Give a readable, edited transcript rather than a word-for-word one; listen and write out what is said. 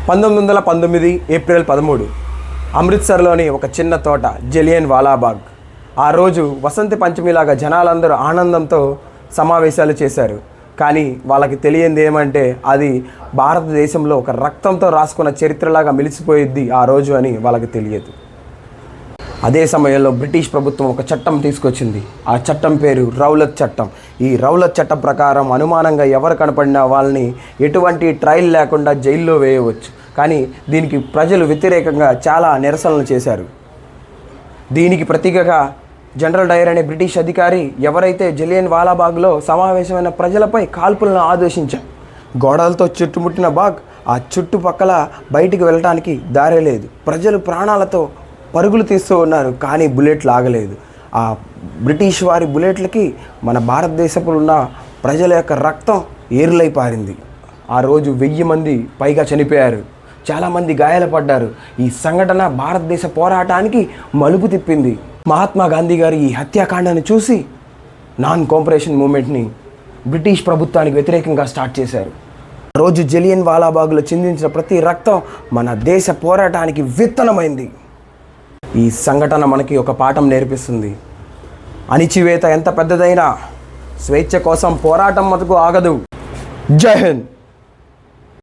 1919 April 13 అమృత్సర్లోని ఒక చిన్న తోట జలియన్ వాలాబాగ్. ఆ రోజు వసంత పంచమిలాగా జనాలందరూ ఆనందంతో సమావేశాలు చేశారు. కానీ వాళ్ళకి తెలియంది ఏమంటే అది భారతదేశంలో ఒక రక్తంతో రాసుకున్న చరిత్రలాగా మిలిసిపోయిద్ది ఆ రోజు అని వాళ్ళకి తెలియదు. అదే సమయంలో బ్రిటిష్ ప్రభుత్వం ఒక చట్టం తీసుకొచ్చింది. ఆ చట్టం పేరు రౌలత్ చట్టం. ఈ రౌలత్ చట్టం ప్రకారం అనుమానంగా ఎవరు కనపడినా వాళ్ళని ఎటువంటి ట్రయల్ లేకుండా జైల్లో వేయవచ్చు. కానీ దీనికి ప్రజలు వ్యతిరేకంగా చాలా నిరసనలు చేశారు. దీనికి ప్రతీకగా జనరల్ డైర్ అనే బ్రిటిష్ అధికారి ఎవరైతే జలియన్ వాలాబాగ్లో సమావేశమైన ప్రజలపై కాల్పులను ఆదేశించారు. గోడలతో చుట్టుముట్టిన బాగ్ ఆ చుట్టుపక్కల బయటికి వెళ్ళటానికి దారే లేదు. ప్రజలు ప్రాణాలతో పరుగులు తీస్తూ ఉన్నారు, కానీ బుల్లెట్లు ఆగలేదు. ఆ బ్రిటిష్ వారి బుల్లెట్లకి మన భారతదేశంలో ఉన్న ప్రజల యొక్క రక్తం ఏరులై పారింది. ఆ రోజు 1000 మంది పైగా చనిపోయారు, చాలామంది గాయాలపడ్డారు. ఈ సంఘటన భారతదేశ పోరాటానికి మలుపు తిప్పింది. మహాత్మా గాంధీ గారు ఈ హత్యాకాండను చూసి నాన్ కోఆపరేషన్ మూమెంట్ని బ్రిటిష్ ప్రభుత్వానికి వ్యతిరేకంగా స్టార్ట్ చేశారు. రోజు జలియన్ వాలాబాగ్లో చిందించిన ప్రతి రక్తం మన దేశ పోరాటానికి విత్తనమైంది. ఈ సంఘటన మనకి ఒక పాఠం నేర్పిస్తుంది. అణిచివేత ఎంత పెద్దదైనా స్వేచ్ఛ కోసం పోరాటం మటుకు ఆగదు. జై హింద్.